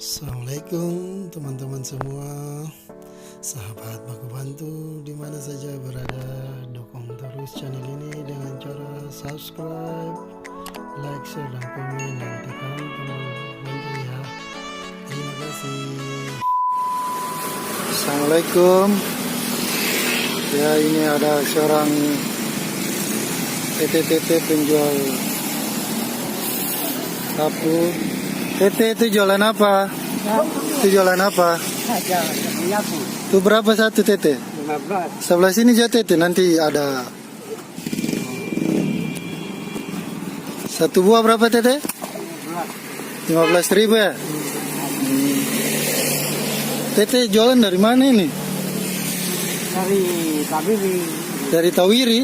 Assalamualaikum teman-teman semua, sahabat Baku Bantu dimana saja berada. Dukung terus channel ini dengan cara subscribe, like, share, dan komen, dan tekan tombol lonceng ya. Terima kasih. Assalamualaikum. Ya, ini ada seorang TT penjual sapu. Tete itu jualan apa? Itu jualan apa? Nyapu. Itu berapa satu tete? 15. Sebelah sini aja tete, nanti ada. Satu buah berapa tete? 15.000 ya? Tete jualan dari mana ini? Dari Tabiri. Dari Tawiri?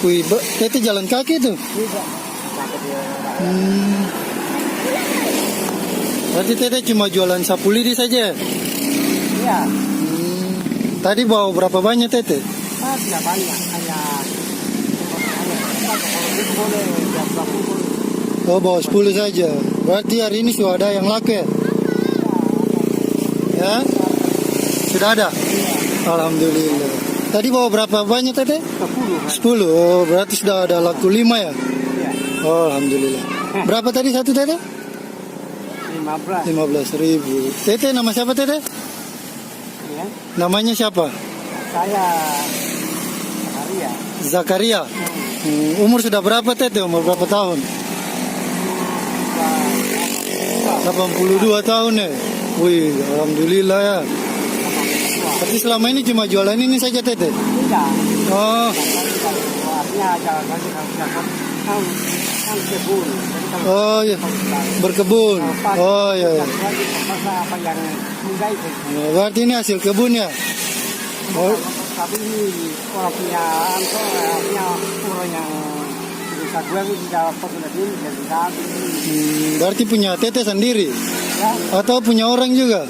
Wih, tete jalan kaki tuh? Tidak. Berarti tete cuma jualan sapu lidi saja? Iya. Tadi bawa berapa banyak tete? Tidak banyak. Hanya boleh 20. Oh, bawa 10 saja. Berarti hari ini sudah ada yang laku ya? Ya? Sudah ada? Alhamdulillah. Tadi bawa berapa banyak tete? 10. 10. Oh, berarti sudah ada laku 5 ya? Iya. Oh, alhamdulillah. Berapa tadi satu tete? 15. 15.000. Tete nama siapa tete? Ya. Namanya siapa? Saya Maria. Zakaria. Umur sudah berapa tete? Umur berapa tahun? 82 tahun ya? Wih, alhamdulillah ya. Tapi selama ini cuma jualan ini saja tete? Tidak. Oh, Artinya jalan lagi kan kebun. oh ya, berkebun. Oh ya, ya. Apa yang muda itu. Berarti ini hasil kebun ya? Oh, Tapi ini orang punya orang yang bisa gue tidak pernah ini jadi tadi. berarti punya tete sendiri? Ya, Atau punya orang juga?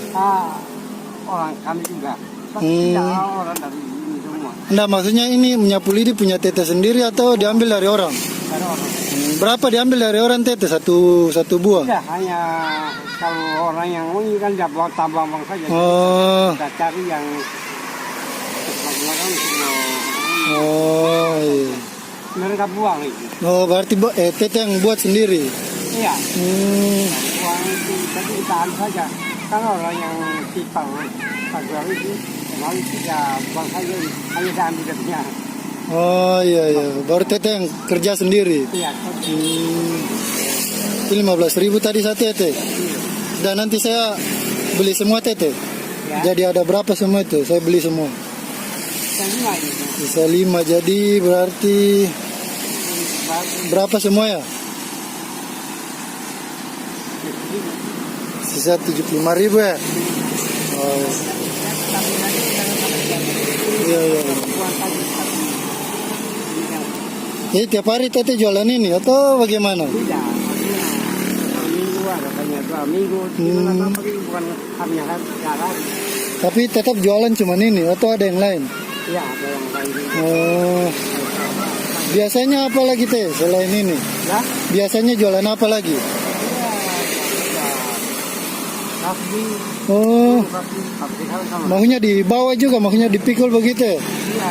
orang kami juga. Tapi Hmm. tidak orang dari ini semua. Nah, maksudnya ini menyapu lidi punya tete sendiri atau diambil dari orang? Dari orang. Berapa diambil dari orang tete? Satu buah? Tidak hanya kalau orang yang ini kan dia buat tambang saja. Oh, Kita cari yang kan oh iya. mereka buang itu. Oh, berarti tete yang buat sendiri? Iya. Hmm. Buang itu jadi kita ambil saja. Kan orang yang tipang pagar itu memang tidak buang saja, hanya dia ambil dia. Oh iya, iya. Baru tete yang kerja sendiri? Iya. Itu 15.000 tadi satu tete. Dan nanti saya beli semua tete. Ya. Jadi ada berapa semua itu? Saya beli semua. Yang lima itu. Bisa 5, jadi berarti berapa semua ya? Sisa 75.000 ya? Oh. Iya, iya. Jadi tiap hari tete jualan ini atau bagaimana? Tidak. Minggu ada banyak 2 minggu. Gimana tapi bukan hanya sekarang. Tapi tetap jualan cuma ini atau ada yang lain? Iya, ada yang lain. Oh. Biasanya apa lagi teh selain ini? Ya. Biasanya jualan apa lagi? Tapi Oh, kan sama. maunya dibawa juga, maunya dipikul begitu ya? Iya.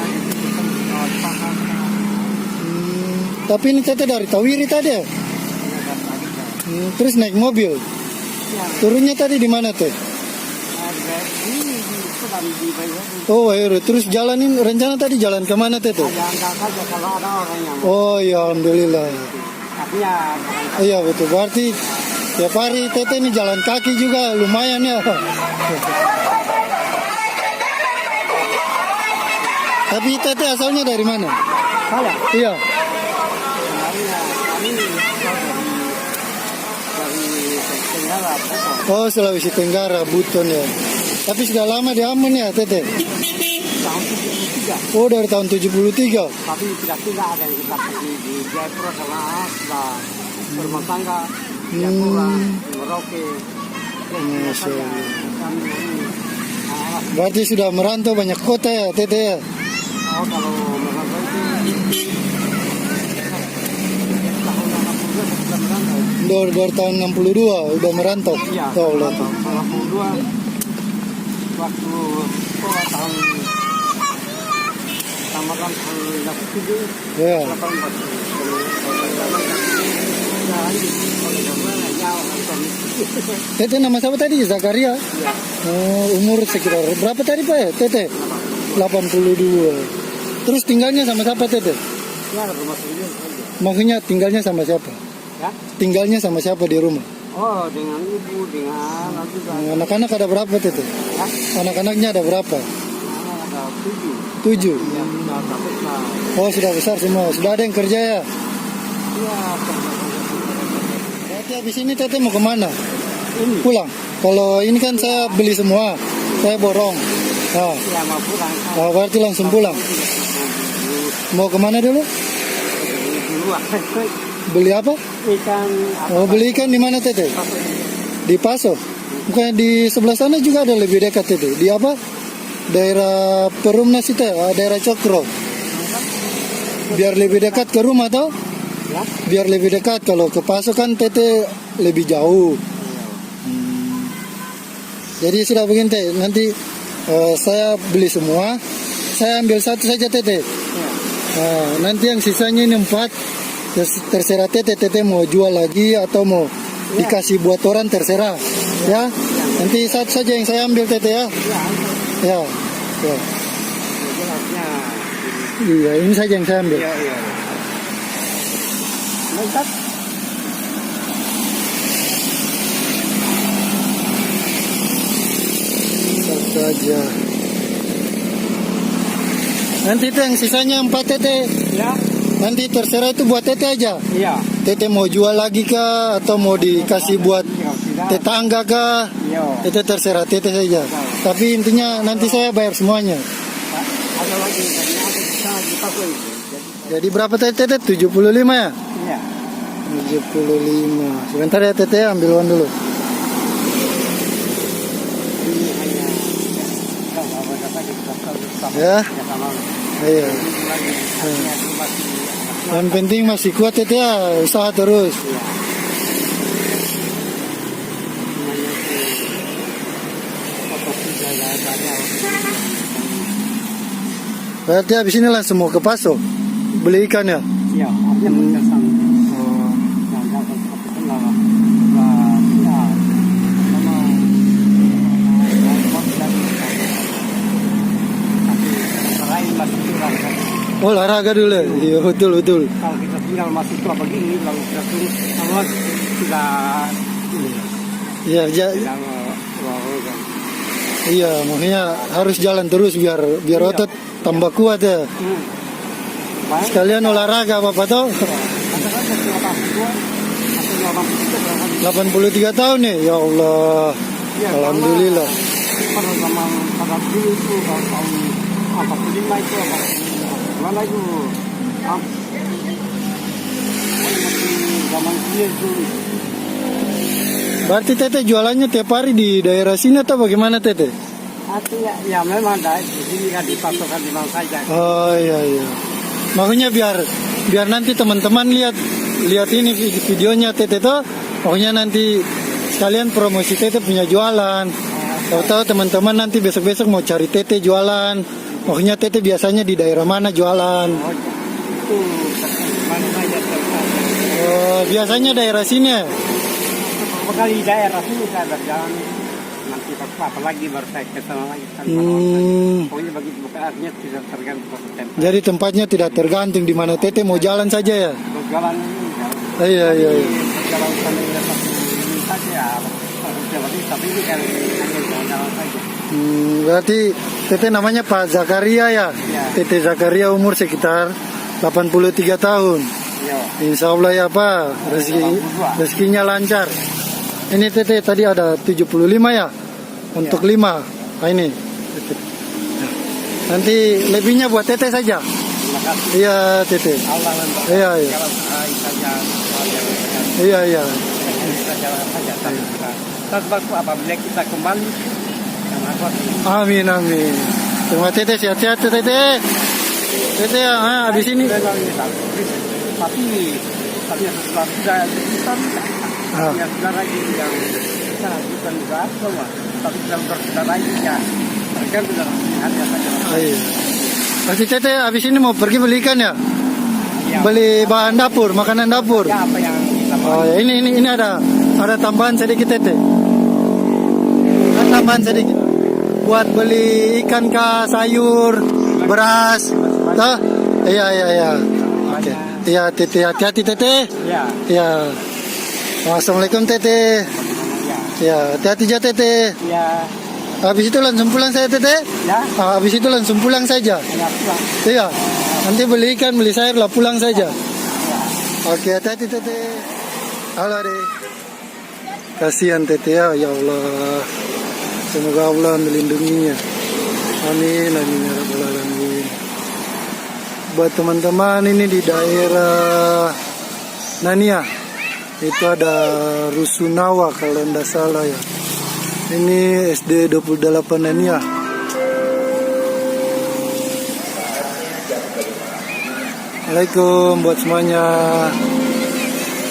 Tapi ini tete dari Tawiri tadi ya? Terus naik mobil. Turunnya tadi di mana teh? Ini sedang di Bayar. Oh, ayo. Terus jalan ini rencana tadi jalan kemana teh tuh? Ada angkat saja kalau ada orang yang Oh ya, alhamdulillah. tapi ya Iya betul. Berarti tiap hari tete ini jalan kaki juga lumayan ya. Tapi tete asalnya dari mana? saya Iya. kami dari Tenggara Bogor. Oh, Sulawesi Tenggara, Buton ya. Tapi sudah lama di Ambon ya tete? Tahun 73. Oh, dari tahun 73. Tapi tidak ada yang kita pergi di Jayapura karena sudah berumah tangga di Jayapura, di Merauke. Masya Allah. Kami ini Berarti sudah merantau banyak kota ya tete ya? kalau merantau itu tahun 60 sudah merantau. Dari tahun 62 udah merantau. Iya, Oh, Allah. tahun 82 waktu tahun pertama kan tahun 67 Ya. 18 Tete nama siapa tadi? Zakaria. ya, Oh, umur sekitar berapa tadi Pak ya? Tete 82. Terus tinggalnya sama siapa Tete? ya rumah sendiri saja. Maksudnya tinggalnya sama siapa? Ya, Tinggalnya sama siapa di rumah? oh dengan ibu, dengan juga Anak-anak ada berapa Tete? ya, Anak-anaknya ada berapa? ada 7. 7. Ya, sudah besar. Oh, sudah besar semua. Sudah ada yang kerja ya? Ya, Berarti habis ini Tete mau kemana? ini Pulang. Kalau ini kan saya beli semua. Saya borong. Nah, ya mau pulang. berarti langsung pulang. Mau kemana dulu? Dulu Beli apa? ikan Oh, beli ikan di mana Tete? Di Paso. Bukan di sebelah sana juga ada lebih dekat Tete. Di apa? Daerah Perumnas itu, daerah Cokro. Biar lebih dekat ke rumah toh? ya. Biar lebih dekat. Kalau ke Paso kan Tete lebih jauh. Jadi sudah begini Tete. Nanti saya beli semua. Saya ambil satu saja Tete. Ya. Nah, nanti yang sisanya ini 4. Terserah Tete. Tete mau jual lagi atau mau dikasih buat orang terserah. Ya. Nanti satu saja yang saya ambil Tete ya. Ya, Ya. Ya. jelasnya. Iya, ini saja yang saya ambil. Iya, iya. Mantap. Satu aja. Nanti itu yang sisanya 4 Tete. Ya, Nanti terserah itu buat Tete aja. iya. Tete mau jual lagi kah atau mau dikasih buat tetangga kah? Iya. Itu terserah Tete saja. Tapi intinya nanti saya bayar semuanya. Ada lagi karena ada bisa dipakai. Jadi berapa Tete? 75 ya? Iya. 75. Sebentar ya Tete, ambil uang dulu. Ini hanya kalau ada lagi kita Ya. sama. Iya. Lagi hanya masih Yang penting masih kuat Tete ya, usaha terus. Berarti habis ini langsung mau ke Paso beli ikan ya? Iya, artinya berkesan. Oh. Yang seperti itu lah. Ya, sama lain masih kurang kan. Oh, olahraga dulu. Iya, betul. Kalau kita bilang masih tua begini, kalau kita turun sama sudah Iya, bilang kan. iya, makanya harus jalan terus biar Iya. otot tambah kuat ya. Baik. Sekalian olahraga Bapak toh. Ada kan yang 82 atau 83 berapa? 83 tahun nih. Ya Allah. Iya, Alhamdulillah. Pada zaman pada dulu itu tahun 45 itu mana itu zaman dia itu Berarti Tete jualannya tiap hari di daerah sini atau bagaimana Tete? artinya ya memang ada di sini kan dipasokkan di mana saja. Oh iya. Makanya biar nanti teman-teman lihat ini videonya Tete toh. Pokoknya nanti sekalian promosi Tete punya jualan. Tahu-tahu teman-teman nanti besok-besok mau cari Tete jualan. Pokoknya Tete biasanya di daerah mana jualan? Oh, itu mana saja terkait. Oh, biasanya daerah sini ya? Beberapa kali daerah sini saya berjalan nanti apa lagi baru saya ke sana lagi kan. Pokoknya begitu bukan artinya tidak tergantung pada tempat. Jadi tempatnya tidak tergantung di mana Tete mau jalan saja ya? Berjalan ini kan. Iya. Berjalan sana ya satu ini saja. Tapi ini kan hanya jalan-jalan saja. Berarti Tete namanya Pak Zakaria ya? Ya. Tete Zakaria umur sekitar 83 tahun. Iya. Insya Allah ya Pak, rezekinya lancar. Ini Tete tadi ada 75 ya? Untuk 5. Nah ini. Nanti lebihnya buat Tete saja. Terima kasih. Iya Tete. Allah memberkati. Iya. Kalau saja Iya. kita jalan saja sampai kita. Sebab apabila kita kembali Amin. Terima Tete, sehat-sehat Tete. Tete habis ini. tapi setelah sudah punya saudara yang kita bukan juga semua, tapi kita bersaudara ya. Tergantung dari pilihannya saja. Iya. Pasti Tete habis ini mau pergi beli ikan ya? Ya, Beli bahan dapur, makanan dapur. ya apa yang kita mau. Oh ya, ini ada tambahan sedikit Tete. Ada tambahan sedikit. Buat beli ikan kah, sayur, beras. Toh? Iya. Oke. Iya Tete, hati-hati Tete. Ya, Ya. Assalamualaikum Tete. ya, Ya, hati-hati aja Tete. ya, Habis itu langsung pulang saya Tete. ya, Habis itu langsung pulang saja. ya, pulang. Iya. Nanti beli ikan, beli sayur lah pulang saja. Ya. Oke, hati-hati Tete. Halo Dek. Kasihan Tete ya Allah. Semoga Allah melindunginya. Amin, amin ya rabbal alamin. Buat teman-teman ini di daerah Nania, itu ada Rusunawa kalau tidak salah ya. Ini SD 28 Nania. Assalamualaikum buat semuanya.